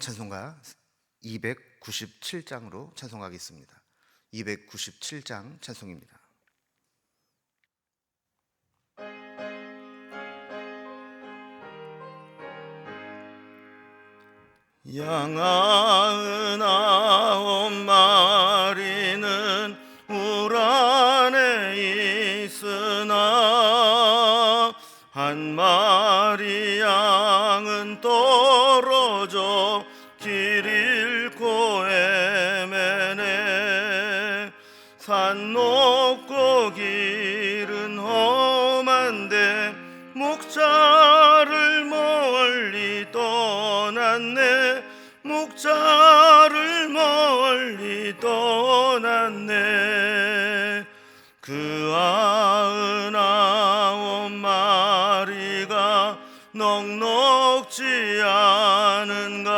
찬송가 297장으로 찬송하겠습니다. 297장 찬송입니다. 양 99마리는 울 안에 있으나 한 마리 양은 떨어져 길 잃고 헤매네. 산 높고 길은 험한데 목자를 멀리 떠났네. 목자를 멀리 떠났네. 그 99마리가 넉넉지 않은가.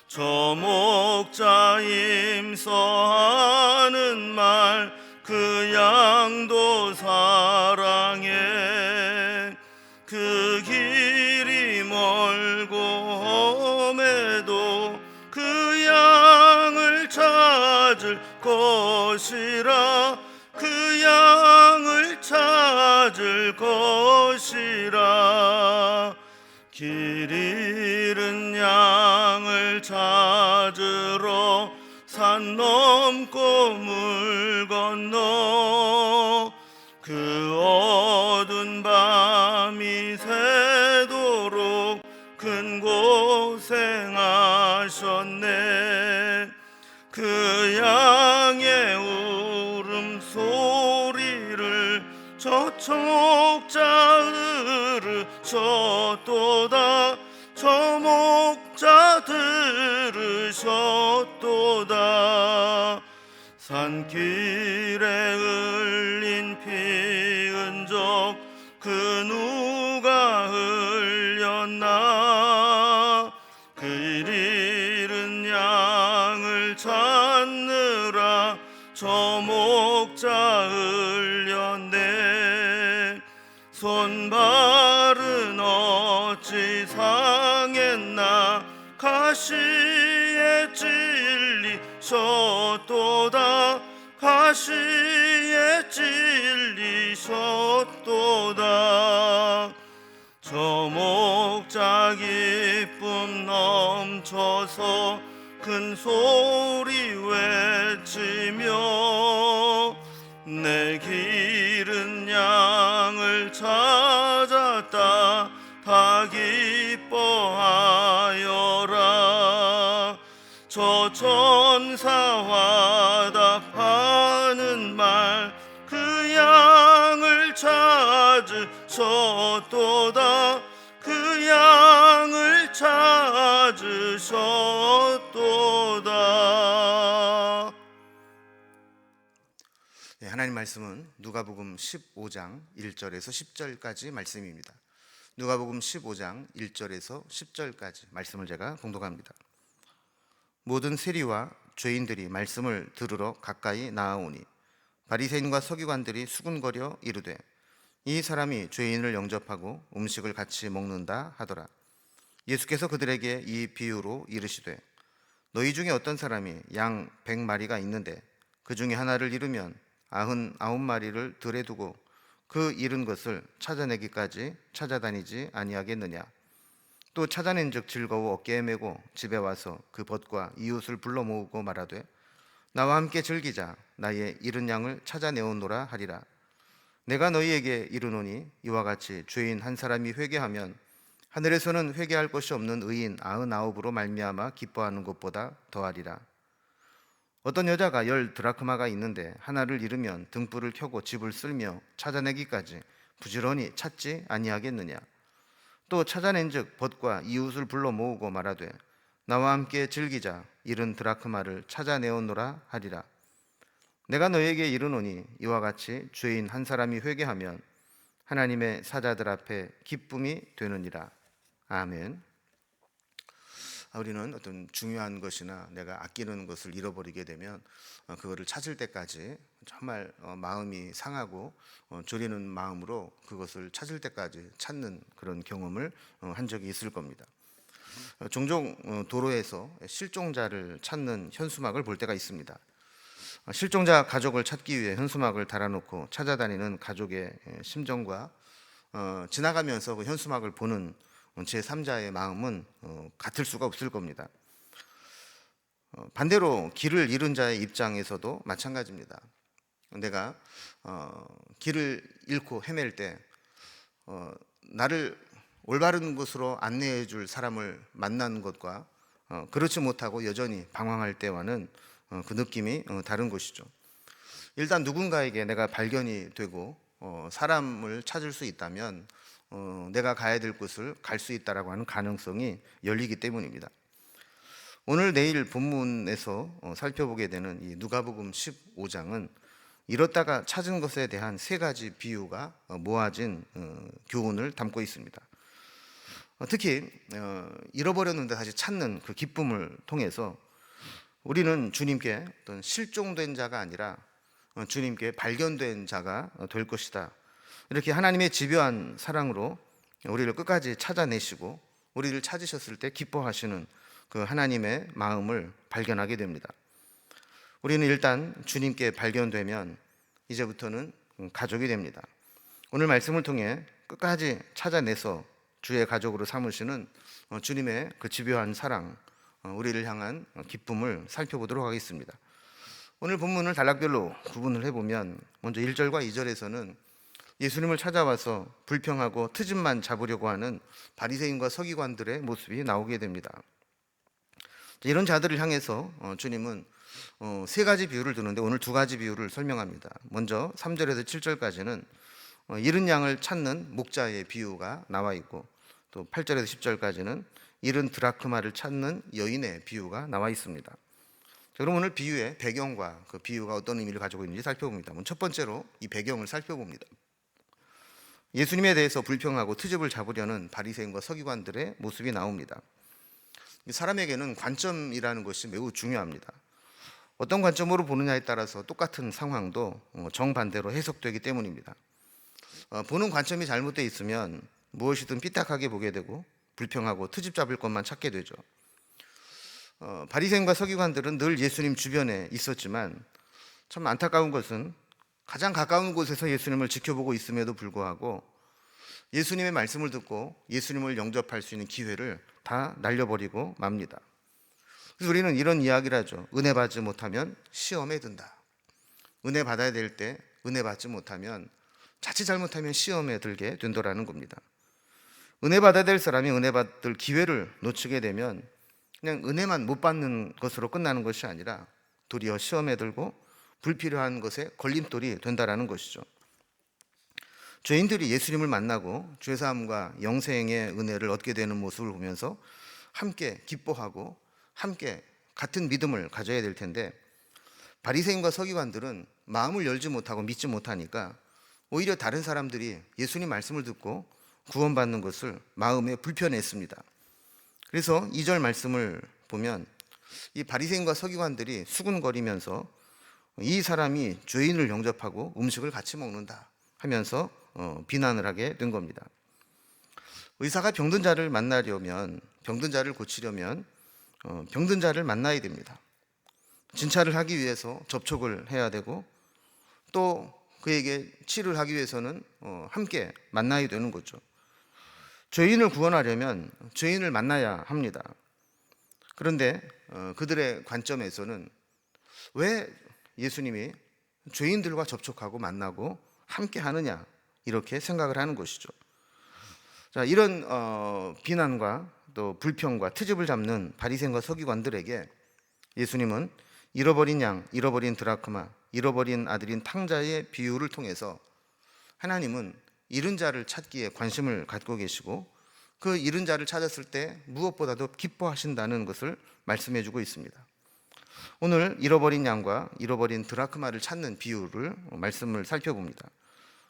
저 목자 임서하는 말 그 양도 사랑해. 그 길이 멀고 험해도 그 양을 찾을 것이라. 그 양을 찾을 것이라. 길 잃은 양을 찾으러 산 넘고 물 건너 그 어두운 밤이 새도록 큰 고생하셨네. 그 양의 울음소리를 저촉자 들으셨도다. 저 목자 들으셨도다. 산길에 흘린 피 흔적 그 누가 흘렸나. 그 잃은 양을 찾느라 저 목자 흘렸네. 손발은 어찌 상했나. 가시에 찔리셨도다. 가시에 찔리셨도다. 저 목자 기쁨 넘쳐서 큰 소리 외치며 내 기른 양을 찾았다 다 기뻐하여라. 저 천사와 답하는 말 그 양을 찾으셨도다. 그 양을 찾으셨도다. 네, 하나님 말씀은 누가복음 15장 1절에서 10절까지 말씀입니다. 누가복음 15장 1절에서 10절까지 말씀을 제가 봉독합니다. 모든 세리와 죄인들이 말씀을 들으러 가까이 나아오니 바리새인과 서기관들이 수군거려 이르되 이 사람이 죄인을 영접하고 음식을 같이 먹는다 하더라. 예수께서 그들에게 이 비유로 이르시되 너희 중에 어떤 사람이 양 100마리가 있는데 그 중에 하나를 잃으면 99마리를 들에 두고 그 잃은 것을 찾아내기까지 찾아다니지 아니하겠느냐. 또 찾아낸즉 즐거워 어깨에 메고 집에 와서 그 벗과 이웃을 불러 모으고 말하되 나와 함께 즐기자. 나의 잃은 양을 찾아내오노라 하리라. 내가 너희에게 이르노니 이와 같이 죄인 한 사람이 회개하면 하늘에서는 회개할 것이 없는 의인 99으로 말미암아 기뻐하는 것보다 더하리라. 어떤 여자가 10드라크마가 있는데 하나를 잃으면 등불을 켜고 집을 쓸며 찾아내기까지 부지런히 찾지 아니하겠느냐. 또 찾아낸즉 벗과 이웃을 불러 모으고 말하되 나와 함께 즐기자. 잃은 드라크마를 찾아내오노라 하리라. 내가 너에게 이르노니 이와 같이 죄인 한 사람이 회개하면 하나님의 사자들 앞에 기쁨이 되느니라. 아멘. 우리는 어떤 중요한 것이나 내가 아끼는 것을 잃어버리게 되면 그거를 찾을 때까지 정말 마음이 상하고 졸이는 마음으로 그것을 찾을 때까지 찾는 그런 경험을 한 적이 있을 겁니다. 종종 도로에서 실종자를 찾는 현수막을 볼 때가 있습니다. 실종자 가족을 찾기 위해 현수막을 달아놓고 찾아다니는 가족의 심정과 지나가면서 그 현수막을 보는 제3자의 마음은 같을 수가 없을 겁니다. 반대로 길을 잃은 자의 입장에서도 마찬가지입니다. 내가 길을 잃고 헤맬 때 나를 올바른 곳으로 안내해 줄 사람을 만나는 것과 그렇지 못하고 여전히 방황할 때와는 그 느낌이 다른 것이죠. 일단 누군가에게 내가 발견이 되고 사람을 찾을 수 있다면 내가 가야 될 곳을 갈 수 있다라고 하는 가능성이 열리기 때문입니다. 오늘 내일 본문에서 살펴보게 되는 이 누가복음 15장은 잃었다가 찾은 것에 대한 세 가지 비유가 모아진 교훈을 담고 있습니다. 특히 잃어버렸는데 다시 찾는 그 기쁨을 통해서 우리는 주님께 어떤 실종된 자가 아니라 주님께 발견된 자가 될 것이다. 이렇게 하나님의 집요한 사랑으로 우리를 끝까지 찾아내시고 우리를 찾으셨을 때 기뻐하시는 그 하나님의 마음을 발견하게 됩니다. 우리는 일단 주님께 발견되면 이제부터는 가족이 됩니다. 오늘 말씀을 통해 끝까지 찾아내서 주의 가족으로 삼으시는 주님의 그 집요한 사랑, 우리를 향한 기쁨을 살펴보도록 하겠습니다. 오늘 본문을 단락별로 구분을 해보면 먼저 1절과 2절에서는 예수님을 찾아와서 불평하고 트집만 잡으려고 하는 바리새인과 서기관들의 모습이 나오게 됩니다. 이런 자들을 향해서 주님은 세 가지 비유를 두는데 오늘 두 가지 비유를 설명합니다. 먼저 3절에서 7절까지는 잃은 양을 찾는 목자의 비유가 나와 있고 또 8절에서 10절까지는 잃은 드라크마를 찾는 여인의 비유가 나와 있습니다. 그럼 오늘 비유의 배경과 그 비유가 어떤 의미를 가지고 있는지 살펴봅니다. 첫 번째로 이 배경을 살펴봅니다. 예수님에 대해서 불평하고 트집을 잡으려는 바리새인과 서기관들의 모습이 나옵니다. 사람에게는 관점이라는 것이 매우 중요합니다. 어떤 관점으로 보느냐에 따라서 똑같은 상황도 정반대로 해석되기 때문입니다. 보는 관점이 잘못되어 있으면 무엇이든 삐딱하게 보게 되고 불평하고 트집 잡을 것만 찾게 되죠. 바리새인과 서기관들은 늘 예수님 주변에 있었지만 참 안타까운 것은 가장 가까운 곳에서 예수님을 지켜보고 있음에도 불구하고 예수님의 말씀을 듣고 예수님을 영접할 수 있는 기회를 다 날려버리고 맙니다. 그래서 우리는 이런 이야기를 하죠. 은혜 받지 못하면 시험에 든다. 은혜 받아야 될 때 은혜 받지 못하면 자칫 잘못하면 시험에 들게 된다라는 겁니다. 은혜 받아야 될 사람이 은혜 받을 기회를 놓치게 되면 그냥 은혜만 못 받는 것으로 끝나는 것이 아니라 도리어 시험에 들고 불필요한 것에 걸림돌이 된다라는 것이죠. 죄인들이 예수님을 만나고 죄사함과 영생의 은혜를 얻게 되는 모습을 보면서 함께 기뻐하고 함께 같은 믿음을 가져야 될 텐데 바리새인과 서기관들은 마음을 열지 못하고 믿지 못하니까 오히려 다른 사람들이 예수님 말씀을 듣고 구원받는 것을 마음에 불편했습니다. 그래서 2절 말씀을 보면 이 바리새인과 서기관들이 수군거리면서 이 사람이 죄인을 영접하고 음식을 같이 먹는다 하면서 비난을 하게 된 겁니다. 의사가 병든 자를 만나려면, 병든 자를 고치려면 병든 자를 만나야 됩니다. 진찰을 하기 위해서 접촉을 해야 되고 또 그에게 치료를 하기 위해서는 함께 만나야 되는 거죠. 죄인을 구원하려면 죄인을 만나야 합니다. 그런데 그들의 관점에서는 왜 예수님이 죄인들과 접촉하고 만나고 함께 하느냐 이렇게 생각을 하는 것이죠. 자, 이런 비난과 또 불평과 트집을 잡는 바리새인과 서기관들에게 예수님은 잃어버린 양, 잃어버린 드라크마, 잃어버린 아들인 탕자의 비유를 통해서 하나님은 잃은 자를 찾기에 관심을 갖고 계시고 그 잃은 자를 찾았을 때 무엇보다도 기뻐하신다는 것을 말씀해 주고 있습니다. 오늘 잃어버린 양과 잃어버린 드라크마를 찾는 비유를 말씀을 살펴봅니다.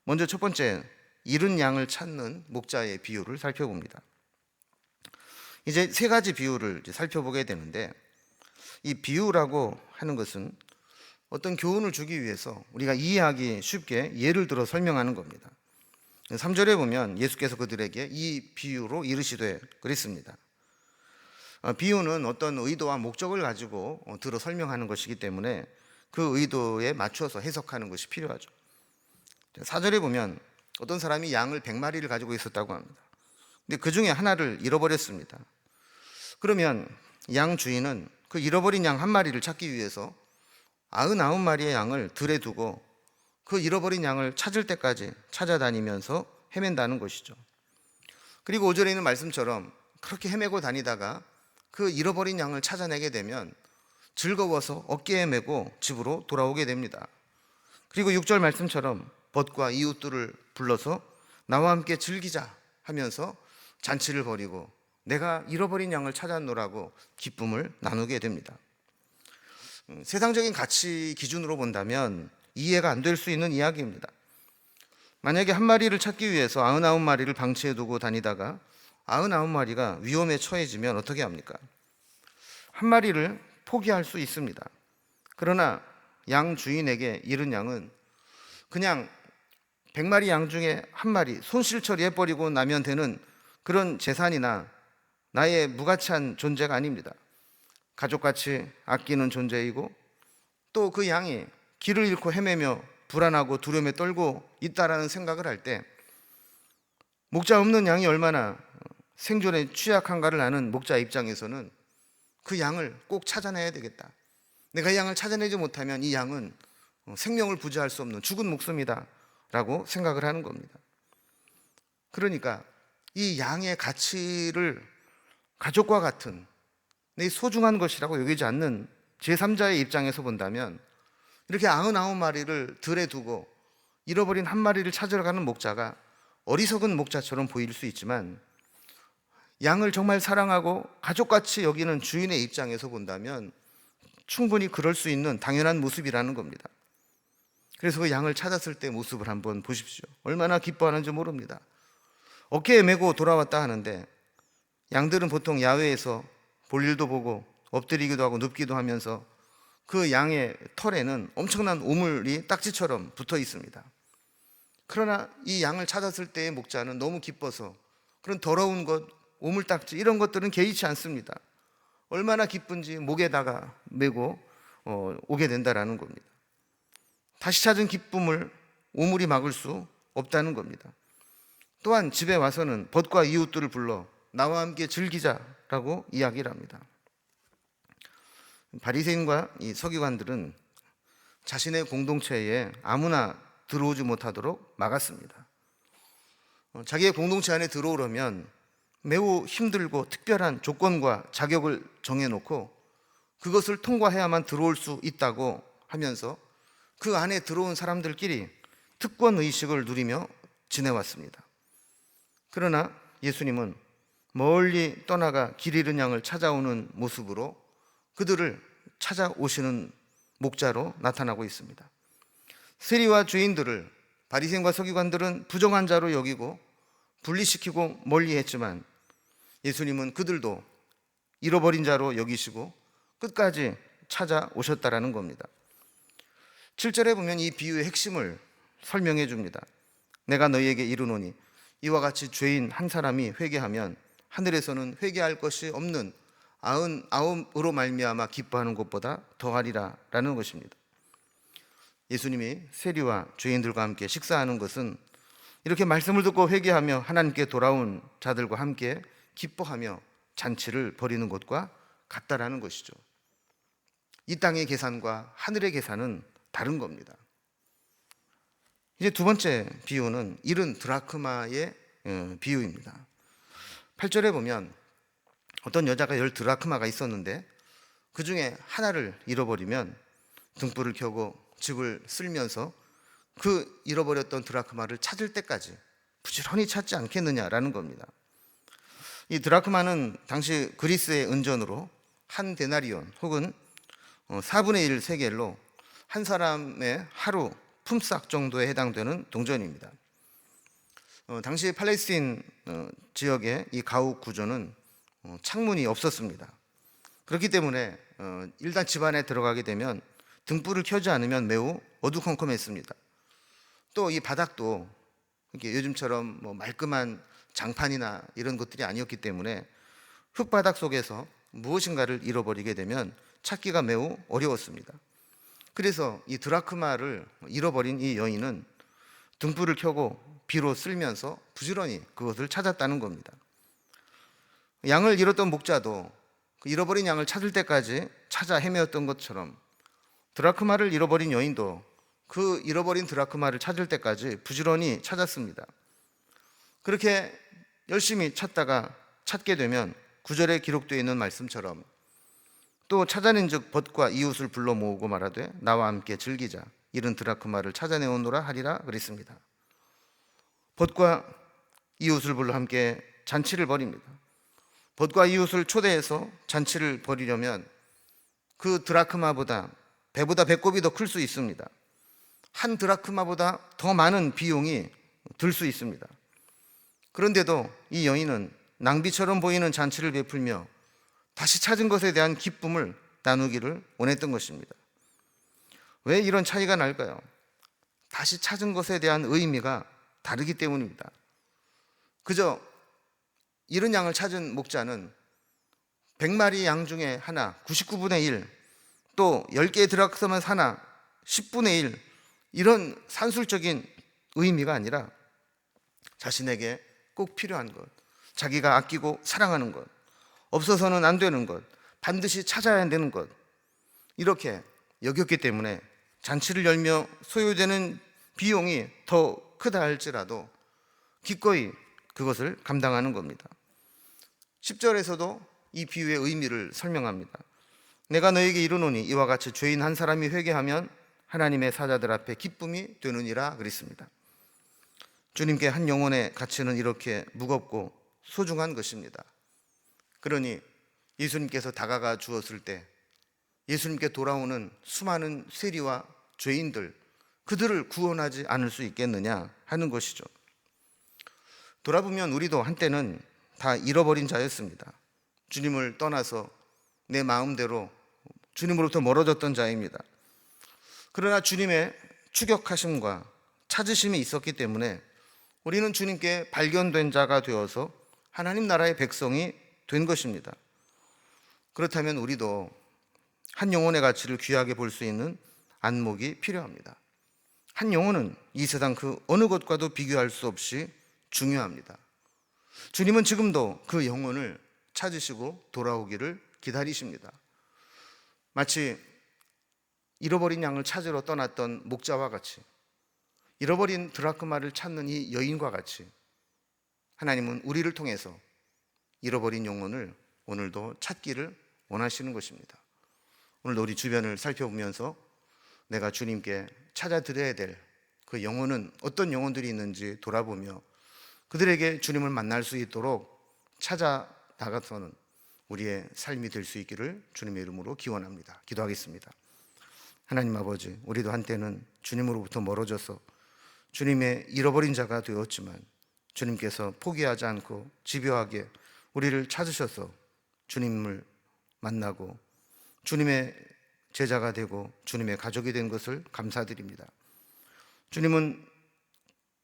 먼저 첫 번째, 잃은 양을 찾는 목자의 비유를 살펴봅니다. 이제 세 가지 비유를 살펴보게 되는데 이 비유라고 하는 것은 어떤 교훈을 주기 위해서 우리가 이해하기 쉽게 예를 들어 설명하는 겁니다. 3절에 보면 예수께서 그들에게 이 비유로 이르시되 그랬습니다. 비유는 어떤 의도와 목적을 가지고 들어 설명하는 것이기 때문에 그 의도에 맞춰서 해석하는 것이 필요하죠. 4절에 보면 어떤 사람이 양을 100마리를 가지고 있었다고 합니다. 근데 그 중에 하나를 잃어버렸습니다. 그러면 양 주인은 그 잃어버린 양 한 마리를 찾기 위해서 99마리의 양을 들에 두고 그 잃어버린 양을 찾을 때까지 찾아다니면서 헤맨다는 것이죠. 그리고 5절에 있는 말씀처럼 그렇게 헤매고 다니다가 그 잃어버린 양을 찾아내게 되면 즐거워서 어깨에 메고 집으로 돌아오게 됩니다. 그리고 6절 말씀처럼 벗과 이웃들을 불러서 나와 함께 즐기자 하면서 잔치를 벌이고 내가 잃어버린 양을 찾았노라고 기쁨을 나누게 됩니다. 세상적인 가치 기준으로 본다면 이해가 안 될 수 있는 이야기입니다. 만약에 한 마리를 찾기 위해서 99마리를 방치해 두고 다니다가 99마리가 위험에 처해지면 어떻게 합니까? 한 마리를 포기할 수 있습니다. 그러나 양 주인에게 잃은 양은 그냥 100마리 양 중에 한 마리 손실 처리해버리고 나면 되는 그런 재산이나 나의 무가치한 존재가 아닙니다. 가족같이 아끼는 존재이고 또 그 양이 길을 잃고 헤매며 불안하고 두려움에 떨고 있다라는 생각을 할 때 목자 없는 양이 얼마나 생존에 취약한가를 아는 목자 입장에서는 그 양을 꼭 찾아내야 되겠다. 내가 이 양을 찾아내지 못하면 이 양은 생명을 부지할 수 없는 죽은 목숨이다 라고 생각을 하는 겁니다. 그러니까 이 양의 가치를 가족과 같은 내 소중한 것이라고 여기지 않는 제3자의 입장에서 본다면 이렇게 99마리를 들에 두고 잃어버린 한 마리를 찾으러 가는 목자가 어리석은 목자처럼 보일 수 있지만 양을 정말 사랑하고 가족같이 여기는 주인의 입장에서 본다면 충분히 그럴 수 있는 당연한 모습이라는 겁니다. 그래서 그 양을 찾았을 때 모습을 한번 보십시오. 얼마나 기뻐하는지 모릅니다. 어깨에 메고 돌아왔다 하는데 양들은 보통 야외에서 볼 일도 보고 엎드리기도 하고 눕기도 하면서 그 양의 털에는 엄청난 오물이 딱지처럼 붙어 있습니다. 그러나 이 양을 찾았을 때의 목자는 너무 기뻐서 그런 더러운 것, 오물딱지 이런 것들은 개의치 않습니다. 얼마나 기쁜지 목에다가 메고 오게 된다라는 겁니다. 다시 찾은 기쁨을 오물이 막을 수 없다는 겁니다. 또한 집에 와서는 벗과 이웃들을 불러 나와 함께 즐기자라고 이야기를 합니다. 바리새인과 이 서기관들은 자신의 공동체에 아무나 들어오지 못하도록 막았습니다. 자기의 공동체 안에 들어오려면 매우 힘들고 특별한 조건과 자격을 정해놓고 그것을 통과해야만 들어올 수 있다고 하면서 그 안에 들어온 사람들끼리 특권의식을 누리며 지내왔습니다. 그러나 예수님은 멀리 떠나가 길 잃은 양을 찾아오는 모습으로 그들을 찾아오시는 목자로 나타나고 있습니다. 세리와 죄인들을 바리새인과 서기관들은 부정한 자로 여기고 분리시키고 멀리했지만 예수님은 그들도 잃어버린 자로 여기시고 끝까지 찾아오셨다라는 겁니다. 7절에 보면 이 비유의 핵심을 설명해 줍니다. 내가 너희에게 이르노니 이와 같이 죄인 한 사람이 회개하면 하늘에서는 회개할 것이 없는 99으로 말미암아 기뻐하는 것보다 더하리라 라는 것입니다. 예수님이 세리와 죄인들과 함께 식사하는 것은 이렇게 말씀을 듣고 회개하며 하나님께 돌아온 자들과 함께 기뻐하며 잔치를 벌이는 것과 같다라는 것이죠. 이 땅의 계산과 하늘의 계산은 다른 겁니다. 이제 두 번째 비유는 잃은 드라크마의 비유입니다. 8절에 보면 어떤 여자가 10드라크마가 있었는데 그 중에 하나를 잃어버리면 등불을 켜고 집을 쓸면서 그 잃어버렸던 드라크마를 찾을 때까지 부지런히 찾지 않겠느냐라는 겁니다. 이 드라크마는 당시 그리스의 은전으로 한 데나리온 혹은 4분의 1 세겔로 한 사람의 하루 품삯 정도에 해당되는 동전입니다. 당시 팔레스틴 지역의 이 가옥 구조는 창문이 없었습니다. 그렇기 때문에 일단 집 안에 들어가게 되면 등불을 켜지 않으면 매우 어두컴컴했습니다. 또 이 바닥도 이렇게 요즘처럼 말끔한 장판이나 이런 것들이 아니었기 때문에 흙바닥 속에서 무엇인가를 잃어버리게 되면 찾기가 매우 어려웠습니다. 그래서 이 드라크마를 잃어버린 이 여인은 등불을 켜고 비로 쓸면서 부지런히 그것을 찾았다는 겁니다. 양을 잃었던 목자도 그 잃어버린 양을 찾을 때까지 찾아 헤매었던 것처럼 드라크마를 잃어버린 여인도 그 잃어버린 드라크마를 찾을 때까지 부지런히 찾았습니다. 그렇게 열심히 찾다가 찾게 되면 9절에 기록되어 있는 말씀처럼 또 찾아낸 즉 벗과 이웃을 불러 모으고 말하되 나와 함께 즐기자 이른 드라크마를 찾아내오노라 하리라 그랬습니다. 벗과 이웃을 불러 함께 잔치를 벌입니다. 벗과 이웃을 초대해서 잔치를 벌이려면 그 드라크마보다 배보다 배꼽이 더 클 수 있습니다. 한 드라크마보다 더 많은 비용이 들 수 있습니다. 그런데도 이 여인은 낭비처럼 보이는 잔치를 베풀며 다시 찾은 것에 대한 기쁨을 나누기를 원했던 것입니다. 왜 이런 차이가 날까요? 다시 찾은 것에 대한 의미가 다르기 때문입니다. 그저 잃은 양을 찾은 목자는 100마리 양 중에 하나 99분의 1, 또 10개의 드라크마 하나 10분의 1, 이런 산술적인 의미가 아니라 자신에게 꼭 필요한 것, 자기가 아끼고 사랑하는 것, 없어서는 안 되는 것, 반드시 찾아야 되는 것, 이렇게 여겼기 때문에 잔치를 열며 소요되는 비용이 더 크다 할지라도 기꺼이 그것을 감당하는 겁니다. 10절에서도 이 비유의 의미를 설명합니다. 내가 너에게 이르노니 이와 같이 죄인 한 사람이 회개하면 하나님의 사자들 앞에 기쁨이 되느니라 그랬습니다. 주님께 한 영혼의 가치는 이렇게 무겁고 소중한 것입니다. 그러니 예수님께서 다가가 주었을 때 예수님께 돌아오는 수많은 세리와 죄인들, 그들을 구원하지 않을 수 있겠느냐 하는 것이죠. 돌아보면 우리도 한때는 다 잃어버린 자였습니다. 주님을 떠나서 내 마음대로 주님으로부터 멀어졌던 자입니다. 그러나 주님의 추격하심과 찾으심이 있었기 때문에 우리는 주님께 발견된 자가 되어서 하나님 나라의 백성이 된 것입니다. 그렇다면 우리도 한 영혼의 가치를 귀하게 볼 수 있는 안목이 필요합니다. 한 영혼은 이 세상 그 어느 것과도 비교할 수 없이 중요합니다. 주님은 지금도 그 영혼을 찾으시고 돌아오기를 기다리십니다. 마치 잃어버린 양을 찾으러 떠났던 목자와 같이, 잃어버린 드라크마를 찾는 이 여인과 같이 하나님은 우리를 통해서 잃어버린 영혼을 오늘도 찾기를 원하시는 것입니다. 오늘도 우리 주변을 살펴보면서 내가 주님께 찾아드려야 될 그 영혼은 어떤 영혼들이 있는지 돌아보며 그들에게 주님을 만날 수 있도록 찾아 나가서는 우리의 삶이 될 수 있기를 주님의 이름으로 기원합니다. 기도하겠습니다. 하나님 아버지, 우리도 한때는 주님으로부터 멀어져서 주님의 잃어버린 자가 되었지만 주님께서 포기하지 않고 집요하게 우리를 찾으셔서 주님을 만나고 주님의 제자가 되고 주님의 가족이 된 것을 감사드립니다. 주님은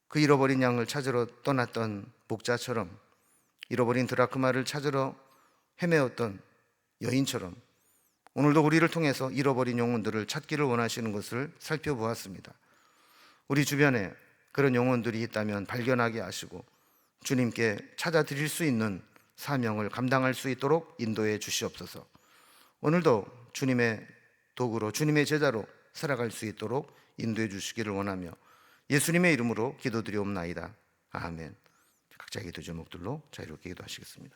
그 잃어버린 양을 찾으러 떠났던 목자처럼, 잃어버린 드라크마를 찾으러 헤매었던 여인처럼 오늘도 우리를 통해서 잃어버린 영혼들을 찾기를 원하시는 것을 살펴보았습니다. 우리 주변에 그런 영혼들이 있다면 발견하게 하시고 주님께 찾아드릴 수 있는 사명을 감당할 수 있도록 인도해 주시옵소서. 오늘도 주님의 도구로, 주님의 제자로 살아갈 수 있도록 인도해 주시기를 원하며 예수님의 이름으로 기도드리옵나이다. 아멘. 각자의 기도 제목들로 자유롭게 기도하시겠습니다.